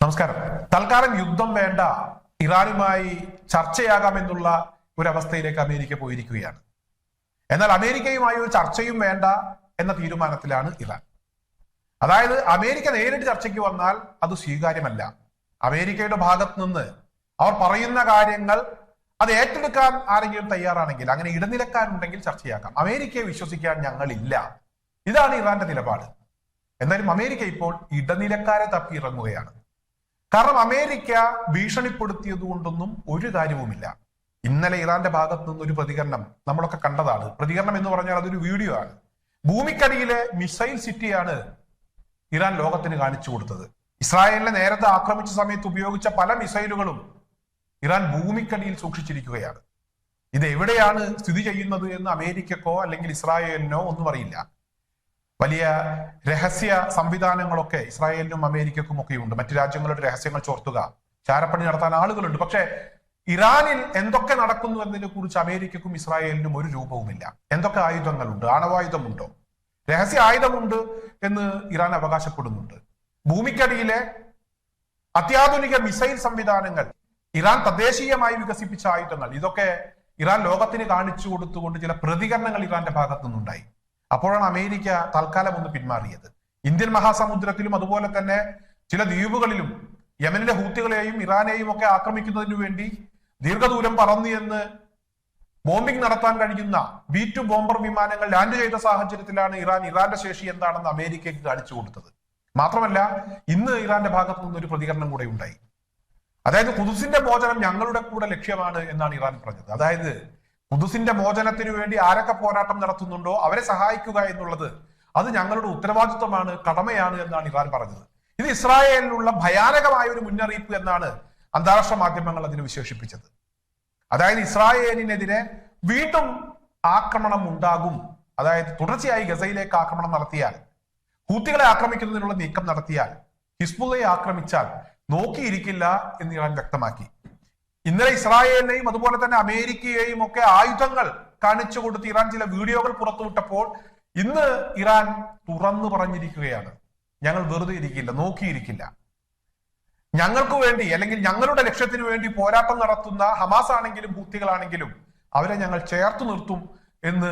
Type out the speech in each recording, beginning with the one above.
നമസ്കാരം. തൽക്കാലം യുദ്ധം വേണ്ട, ഇറാനുമായി ചർച്ചയാകാമെന്നുള്ള ഒരവസ്ഥയിലേക്ക് അമേരിക്ക പോയിരിക്കുകയാണ്. എന്നാൽ അമേരിക്കയുമായി ഒരു ചർച്ചയും വേണ്ട എന്ന തീരുമാനത്തിലാണ് ഇറാൻ. അതായത് അമേരിക്ക നേരിട്ട് ചർച്ചയ്ക്ക് വന്നാൽ അത് സ്വീകാര്യമല്ല. അമേരിക്കയുടെ ഭാഗത്ത് നിന്ന് അവർ പറയുന്ന കാര്യങ്ങൾ അത് ഏറ്റെടുക്കാൻ ആരെങ്കിലും തയ്യാറാണെങ്കിൽ, അങ്ങനെ ഇടനിലക്കാരുണ്ടെങ്കിൽ ചർച്ചയാക്കാം. അമേരിക്കയെ വിശ്വസിക്കാൻ ഞങ്ങളില്ല, ഇതാണ് ഇറാന്റെ നിലപാട്. എന്നാലും അമേരിക്ക ഇപ്പോൾ ഇടനിലക്കാരെ തപ്പി ഇറങ്ങുകയാണ്. കാരണം അമേരിക്ക ഭീഷണിപ്പെടുത്തിയത് കൊണ്ടൊന്നും ഒരു കാര്യവുമില്ല. ഇന്നലെ ഇറാന്റെ ഭാഗത്ത് നിന്നൊരു പ്രതികരണം നമ്മളൊക്കെ കണ്ടതാണ്. പ്രതികരണം എന്ന് പറഞ്ഞാൽ അതൊരു വീഡിയോ ആണ്. ഭൂമിക്കടിയിലെ മിസൈൽ സിറ്റിയാണ് ഇറാൻ ലോകത്തിന് കാണിച്ചു കൊടുത്തത്. ഇസ്രായേലിനെ നേരത്തെ ആക്രമിച്ച സമയത്ത് ഉപയോഗിച്ച പല മിസൈലുകളും ഇറാൻ ഭൂമിക്കടിയിൽ സൂക്ഷിച്ചിരിക്കുകയാണ്. ഇത് എവിടെയാണ് സ്ഥിതി ചെയ്യുന്നത് എന്ന് അമേരിക്കക്കോ അല്ലെങ്കിൽ ഇസ്രായേലിനോ ഒന്നും അറിയില്ല. വലിയ രഹസ്യ സംവിധാനങ്ങളൊക്കെ ഇസ്രായേലിനും അമേരിക്കക്കും ഒക്കെ ഉണ്ട്. മറ്റു രാജ്യങ്ങളുടെ രഹസ്യങ്ങൾ ചോർത്തുക, ചാരപ്പണി നടത്താൻ ആളുകളുണ്ട്. പക്ഷെ ഇറാനിൽ എന്തൊക്കെ നടക്കുന്നു എന്നതിനെ കുറിച്ച് അമേരിക്കക്കും ഇസ്രായേലിനും ഒരു രൂപവുമില്ല. എന്തൊക്കെ ആയുധങ്ങളുണ്ട്, ആണവായുധമുണ്ടോ, രഹസ്യ ആയുധമുണ്ട് എന്ന് ഇറാൻ അവകാശപ്പെടുന്നുണ്ട്. ഭൂമിക്കടിയിലെ അത്യാധുനിക മിസൈൽ സംവിധാനങ്ങൾ, ഇറാൻ തദ്ദേശീയമായി വികസിപ്പിച്ച ആയുധങ്ങൾ, ഇതൊക്കെ ഇറാൻ ലോകത്തിന് കാണിച്ചു കൊടുത്തുകൊണ്ട് ചില പ്രതികരണങ്ങൾ ഇറാന്റെ ഭാഗത്തു നിന്നുണ്ടായി. അപ്പോഴാണ് അമേരിക്ക തൽക്കാലം ഒന്ന് പിന്മാറിയത്. ഇന്ത്യൻ മഹാസമുദ്രത്തിലും അതുപോലെ തന്നെ ചില ദ്വീപുകളിലും യമനിലെ ഹൂത്തികളെയും ഇറാനെയും ഒക്കെ ആക്രമിക്കുന്നതിനു വേണ്ടി ദീർഘദൂരം പറന്നു എന്ന് ബോംബിംഗ് നടത്താൻ കഴിയുന്ന B-2 ബോംബർ വിമാനങ്ങൾ ലാൻഡ് ചെയ്ത സാഹചര്യത്തിലാണ് ഇറാന്റെ ശേഷി എന്താണെന്ന് അമേരിക്കയ്ക്ക് കാണിച്ചു കൊടുത്തത്. മാത്രമല്ല, ഇന്ന് ഇറാന്റെ ഭാഗത്തു നിന്നൊരു പ്രതികരണം കൂടെ ഉണ്ടായി. അതായത് ഖുദ്സിന്റെ മോചനം ഞങ്ങളുടെ കൂടെ ലക്ഷ്യമാണ് എന്നാണ് ഇറാൻ പറഞ്ഞത്. അതായത് ഖുദ്സിന്റെ മോചനത്തിനു വേണ്ടി ആരൊക്കെ പോരാട്ടം നടത്തുന്നുണ്ടോ അവരെ സഹായിക്കുക എന്നുള്ളത് അത് ഞങ്ങളുടെ ഉത്തരവാദിത്വമാണ്, കടമയാണ് എന്നാണ് ഇറാൻ പറഞ്ഞത്. ഇത് ഇസ്രായേലിനുള്ള ഭയാനകമായ ഒരു മുന്നറിയിപ്പ് എന്നാണ് അന്താരാഷ്ട്ര മാധ്യമങ്ങൾ അതിനെ വിശേഷിപ്പിച്ചത്. അതായത് ഇസ്രായേലിനെതിരെ വീണ്ടും ആക്രമണം ഉണ്ടാകും. അതായത് തുടർച്ചയായി ഗസയിലേക്ക് ആക്രമണം നടത്തിയാൽ, ഹൂത്തികളെ ആക്രമിക്കുന്നതിനുള്ള നീക്കം നടത്തിയാൽ, ഹിസ്ബുള്ളയെ ആക്രമിച്ചാൽ നോക്കിയിരിക്കില്ല എന്ന് ഇറാൻ വ്യക്തമാക്കി. ഇന്നലെ ഇസ്രായേലിനെയും അതുപോലെ തന്നെ അമേരിക്കയെയും ഒക്കെ ആയുധങ്ങൾ കാണിച്ചു കൊടുത്ത് ഇറാൻ ചില വീഡിയോകൾ പുറത്തുവിട്ടപ്പോൾ ഇന്ന് ഇറാൻ തുറന്നു പറഞ്ഞിരിക്കുകയാണ്, ഞങ്ങൾ വെറുതെ ഇരിക്കില്ല, നോക്കിയിരിക്കില്ല. ഞങ്ങൾക്ക് വേണ്ടി അല്ലെങ്കിൽ ഞങ്ങളുടെ ലക്ഷ്യത്തിന് വേണ്ടി പോരാട്ടം നടത്തുന്ന ഹമാസ് ആണെങ്കിലും ഹൂത്തികളാണെങ്കിലും അവരെ ഞങ്ങൾ ചേർത്ത് നിർത്തും എന്ന്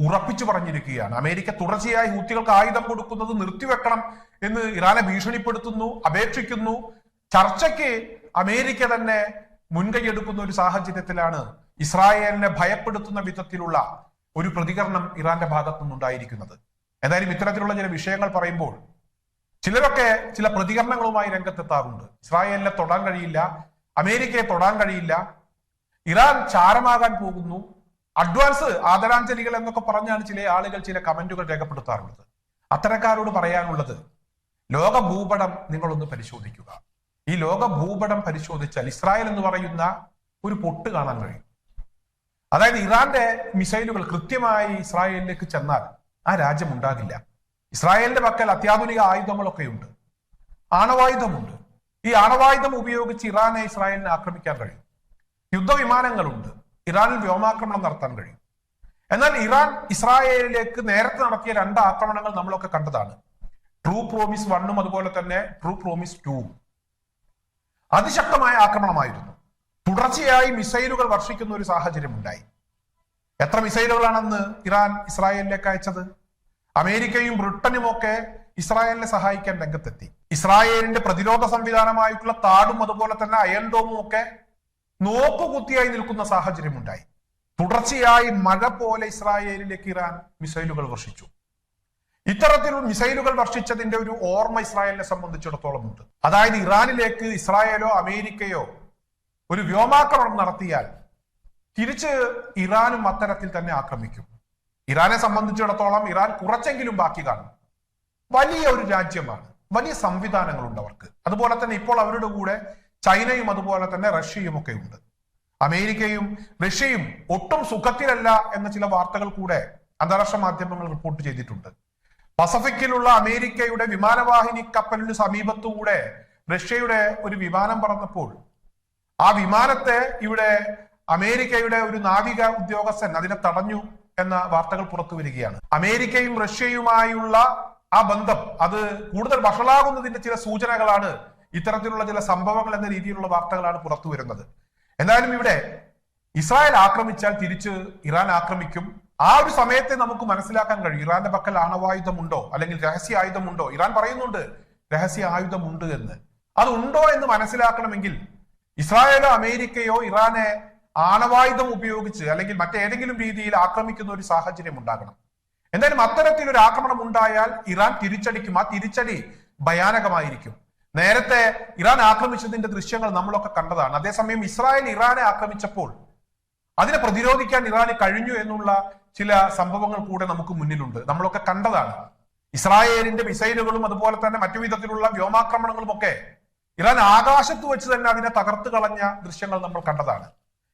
ഉറപ്പിച്ചു പറഞ്ഞിരിക്കുകയാണ്. അമേരിക്ക തുടർച്ചയായി ഹൂത്തികൾക്ക് ആയുധം കൊടുക്കുന്നത് നിർത്തിവെക്കണം എന്ന് ഇറാനെ ഭീഷണിപ്പെടുത്തുന്നു, അപേക്ഷിക്കുന്നു. ചർച്ചയ്ക്ക് അമേരിക്ക തന്നെ മുൻകൈയെടുക്കുന്ന ഒരു സാഹചര്യത്തിലാണ് ഇസ്രായേലിനെ ഭയപ്പെടുത്തുന്ന വിധത്തിലുള്ള ഒരു പ്രതികരണം ഇറാന്റെ ഭാഗത്തു നിന്നുണ്ടായിരിക്കുന്നത്. എന്തായാലും ഇത്തരത്തിലുള്ള ചില വിഷയങ്ങൾ പറയുമ്പോൾ ചിലരൊക്കെ ചില പ്രതികരണങ്ങളുമായി രംഗത്തെത്താറുണ്ട്. ഇസ്രായേലിനെ തൊടാൻ കഴിയില്ല, അമേരിക്കയെ തൊടാൻ കഴിയില്ല, ഇറാൻ ചാരമാകാൻ പോകുന്നു, അഡ്വാൻസ് ആദരാഞ്ജലികൾ എന്നൊക്കെ പറഞ്ഞാണ് ചില ആളുകൾ ചില കമന്റുകൾ രേഖപ്പെടുത്താറുള്ളത്. അത്തരക്കാരോട് പറയാനുള്ളത്, ലോക ഭൂപടം നിങ്ങളൊന്ന് പരിശോധിക്കുക. ഈ ലോക ഭൂപടം പരിശോധിച്ചാൽ ഇസ്രായേൽ എന്ന് പറയുന്ന ഒരു പൊട്ട് കാണാൻ കഴിയും. അതായത് ഇറാന്റെ മിസൈലുകൾ കൃത്യമായി ഇസ്രായേലിലേക്ക് ചെന്നാൽ ആ രാജ്യം ഉണ്ടാകില്ല. ഇസ്രായേലിന്റെ പക്കൽ അത്യാധുനിക ആയുധങ്ങളൊക്കെ ഉണ്ട്, ആണവായുധമുണ്ട്. ഈ ആണവായുധം ഉപയോഗിച്ച് ഇസ്രായേലിനെ ആക്രമിക്കാൻ കഴിയും. യുദ്ധവിമാനങ്ങളുണ്ട്, ഇറാനിൽ വ്യോമാക്രമണം നടത്താൻ കഴിയും. എന്നാൽ ഇറാൻ ഇസ്രായേലിലേക്ക് നേരത്തെ നടത്തിയ 2 ആക്രമണങ്ങൾ നമ്മളൊക്കെ കണ്ടതാണ്. ട്രൂ പ്രോമിസ് 1ഉം അതുപോലെ തന്നെ ട്രൂ പ്രോമിസ് 2ഉം അതിശക്തമായ ആക്രമണമായിരുന്നു. തുടർച്ചയായി മിസൈലുകൾ വർഷിക്കുന്ന ഒരു സാഹചര്യം ഉണ്ടായി. എത്ര മിസൈലുകളാണെന്ന് ഇറാൻ ഇസ്രായേലിലേക്ക് അയച്ചത്? അമേരിക്കയും ബ്രിട്ടനും ഒക്കെ ഇസ്രായേലിനെ സഹായിക്കാൻ രംഗത്തെത്തി. ഇസ്രായേലിന്റെ പ്രതിരോധ സംവിധാനമായിട്ടുള്ള താഡും അതുപോലെ തന്നെ അയൺ ഡോമും ഒക്കെ നോക്കുകുത്തിയായി നിൽക്കുന്ന സാഹചര്യം ഉണ്ടായി. തുടർച്ചയായി മഴ പോലെ ഇസ്രായേലിലേക്ക് ഇറാൻ മിസൈലുകൾ വർഷിച്ചു. ഇത്തരത്തിലുള്ള മിസൈലുകൾ വർഷിച്ചതിന്റെ ഒരു ഓർമ്മ ഇസ്രായേലിനെ സംബന്ധിച്ചിടത്തോളം ഉണ്ട്. അതായത് ഇറാനിലേക്ക് ഇസ്രായേലോ അമേരിക്കയോ ഒരു വ്യോമാക്രമണം നടത്തിയാൽ തിരിച്ച് ഇറാനും അത്തരത്തിൽ തന്നെ ആക്രമിക്കും. ഇറാനെ സംബന്ധിച്ചിടത്തോളം ഇറാൻ കുറച്ചെങ്കിലും ബാക്കി കാണും. വലിയ ഒരു രാജ്യമാണ്, വലിയ സംവിധാനങ്ങളുണ്ട് അവർക്ക്. അതുപോലെ തന്നെ ഇപ്പോൾ അവരുടെ കൂടെ ചൈനയും അതുപോലെ തന്നെ റഷ്യയും ഒക്കെ ഉണ്ട്. അമേരിക്കയും റഷ്യയും ഒട്ടും സുഖത്തിലല്ല എന്ന ചില വാർത്തകൾ കൂടെ അന്താരാഷ്ട്ര മാധ്യമങ്ങൾ റിപ്പോർട്ട് ചെയ്തിട്ടുണ്ട്. പസഫിക്കിലുള്ള അമേരിക്കയുടെ വിമാനവാഹിനി കപ്പലിന് സമീപത്തുകൂടെ റഷ്യയുടെ ഒരു വിമാനം പറന്നപ്പോൾ ആ വിമാനത്തെ ഇവിടെ അമേരിക്കയുടെ ഒരു നാവിക ഉദ്യോഗസ്ഥൻ അതിനെ തടഞ്ഞു എന്ന വാർത്തകൾ പുറത്തു വരികയാണ്. അമേരിക്കയും റഷ്യയുമായുള്ള ആ ബന്ധം അത് കൂടുതൽ വഷളാകുന്നതിന്റെ ചില സൂചനകളാണ് ഇത്തരത്തിലുള്ള ചില സംഭവങ്ങൾ എന്ന രീതിയിലുള്ള വാർത്തകളാണ് പുറത്തു വരുന്നത്. എന്തായാലും ഇവിടെ ഇസ്രായേൽ ആക്രമിച്ചാൽ തിരിച്ച് ഇറാൻ ആക്രമിക്കും. ആ ഒരു സമയത്തെ നമുക്ക് മനസ്സിലാക്കാൻ കഴിയും ഇറാന്റെ പക്കൽ ആണവായുധമുണ്ടോ അല്ലെങ്കിൽ രഹസ്യ ആയുധമുണ്ടോ. ഇറാൻ പറയുന്നുണ്ട് രഹസ്യ ആയുധമുണ്ട് എന്ന്. അതുണ്ടോ എന്ന് മനസ്സിലാക്കണമെങ്കിൽ ഇസ്രായേലോ അമേരിക്കയോ ഇറാനെ ആണവായുധം ഉപയോഗിച്ച് അല്ലെങ്കിൽ മറ്റേതെങ്കിലും രീതിയിൽ ആക്രമിക്കുന്ന ഒരു സാഹചര്യം ഉണ്ടാകണം. എന്തായാലും അത്തരത്തിലൊരു ആക്രമണം ഉണ്ടായാൽ ഇറാൻ തിരിച്ചടിക്കും. ആ തിരിച്ചടി ഭയാനകമായിരിക്കും. നേരത്തെ ഇറാൻ ആക്രമിച്ചതിന്റെ ദൃശ്യങ്ങൾ നമ്മളൊക്കെ കണ്ടതാണ്. അതേസമയം ഇസ്രായേൽ ഇറാനെ ആക്രമിച്ചപ്പോൾ അതിനെ പ്രതിരോധിക്കാൻ ഇറാന് കഴിഞ്ഞു എന്നുള്ള ചില സംഭവങ്ങൾ കൂടെ നമുക്ക് മുന്നിലുണ്ട്. നമ്മളൊക്കെ കണ്ടതാണ്. ഇസ്രായേലിന്റെ മിസൈലുകളും അതുപോലെ തന്നെ മറ്റു വിധത്തിലുള്ള വ്യോമാക്രമണങ്ങളും ഒക്കെ ഇറാൻ ആകാശത്ത് വെച്ച് തന്നെ അതിനെ തകർത്ത് കളഞ്ഞ ദൃശ്യങ്ങൾ നമ്മൾ കണ്ടതാണ്.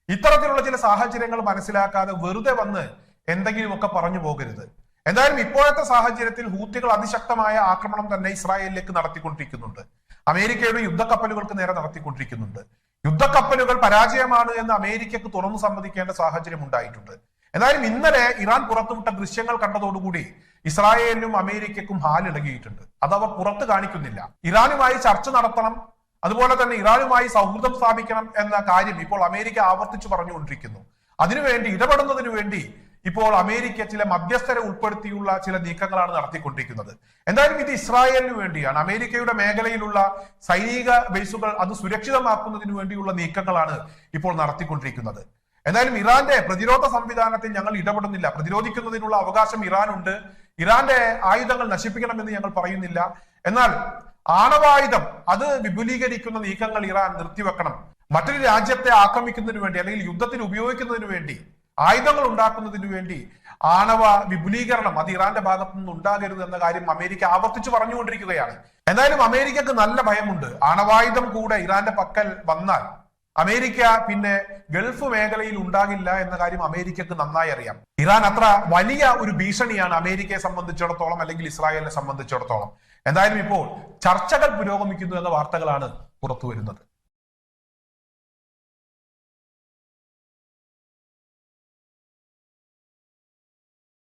ഇത്തരത്തിലുള്ള ചില സാഹചര്യങ്ങൾ മനസ്സിലാക്കാതെ വെറുതെ വന്ന് എന്തെങ്കിലുമൊക്കെ പറഞ്ഞു പോകരുത്. എന്തായാലും ഇപ്പോഴത്തെ സാഹചര്യത്തിൽ ഹൂത്തികൾ അതിശക്തമായ ആക്രമണം തന്നെ ഇസ്രായേലിലേക്ക് നടത്തിക്കൊണ്ടിരിക്കുന്നുണ്ട്. അമേരിക്കയുടെ യുദ്ധക്കപ്പലുകൾക്ക് നേരെ നടത്തിക്കൊണ്ടിരിക്കുന്നുണ്ട്. യുദ്ധക്കപ്പലുകൾ പരാജയമാണ് എന്ന് അമേരിക്കക്ക് തുറന്നു സമ്മതിക്കേണ്ട സാഹചര്യം ഉണ്ടായിട്ടുണ്ട്. എന്നാലും ഇന്നലെ ഇറാൻ പുറത്തുവിട്ട ദൃശ്യങ്ങൾ കണ്ടതോടുകൂടി ഇസ്രായേലിനും അമേരിക്കക്കും ഹാലിളകിയിട്ടുണ്ട്. അത് അവർ പുറത്ത് കാണിക്കുന്നില്ല. ഇറാനുമായി ചർച്ച നടത്തണം, അതുപോലെ തന്നെ ഇറാനുമായി സൗഹൃദം സ്ഥാപിക്കണം എന്ന കാര്യം ഇപ്പോൾ അമേരിക്ക ആവർത്തിച്ചു പറഞ്ഞുകൊണ്ടിരിക്കുന്നു. അതിനുവേണ്ടി ഇടപെടുന്നതിനു വേണ്ടി ഇപ്പോൾ അമേരിക്ക ചില മധ്യസ്ഥരെ ഉൾപ്പെടുത്തിയുള്ള ചില നീക്കങ്ങളാണ് നടത്തിക്കൊണ്ടിരിക്കുന്നത്. എന്തായാലും ഇത് ഇസ്രായേലിന് വേണ്ടിയാണ്. അമേരിക്കയുടെ മേഖലയിലുള്ള സൈനിക ബേസുകൾ അത് സുരക്ഷിതമാക്കുന്നതിന് വേണ്ടിയുള്ള നീക്കങ്ങളാണ് ഇപ്പോൾ നടത്തിക്കൊണ്ടിരിക്കുന്നത്. എന്തായാലും ഇറാന്റെ പ്രതിരോധ സംവിധാനത്തിൽ ഞങ്ങൾ ഇടപെടുന്നില്ല. പ്രതിരോധിക്കുന്നതിനുള്ള അവകാശം ഇറാനുണ്ട്. ഇറാന്റെ ആയുധങ്ങൾ നശിപ്പിക്കണമെന്ന് ഞങ്ങൾ പറയുന്നില്ല. എന്നാൽ ആണവായുധം അത് വിപുലീകരിക്കുന്ന നീക്കങ്ങൾ ഇറാൻ നിർത്തിവെക്കണം. മറ്റൊരു രാജ്യത്തെ ആക്രമിക്കുന്നതിന് വേണ്ടി അല്ലെങ്കിൽ യുദ്ധത്തിന് ഉപയോഗിക്കുന്നതിന് വേണ്ടി ആയുധങ്ങൾ ഉണ്ടാക്കുന്നതിന് വേണ്ടി ആണവ വിപുലീകരണം അത് ഇറാന്റെ ഭാഗത്തു നിന്ന് ഉണ്ടാകരുത് എന്ന കാര്യം അമേരിക്ക ആവർത്തിച്ചു പറഞ്ഞുകൊണ്ടിരിക്കുകയാണ്. എന്തായാലും അമേരിക്കക്ക് നല്ല ഭയമുണ്ട്. ആണവായുധം കൂടെ ഇറാന്റെ പക്കൽ വന്നാൽ അമേരിക്ക പിന്നെ ഗൾഫ് മേഖലയിൽ ഉണ്ടാകില്ല എന്ന കാര്യം അമേരിക്കക്ക് നന്നായി അറിയാം. ഇറാൻ അത്ര വലിയ ഒരു ഭീഷണിയാണ് അമേരിക്കയെ സംബന്ധിച്ചിടത്തോളം അല്ലെങ്കിൽ ഇസ്രായേലിനെ സംബന്ധിച്ചിടത്തോളം. എന്തായാലും ഇപ്പോൾ ചർച്ചകൾ പുരോഗമിക്കുന്നു എന്ന വാർത്തകളാണ് പുറത്തു വരുന്നത്.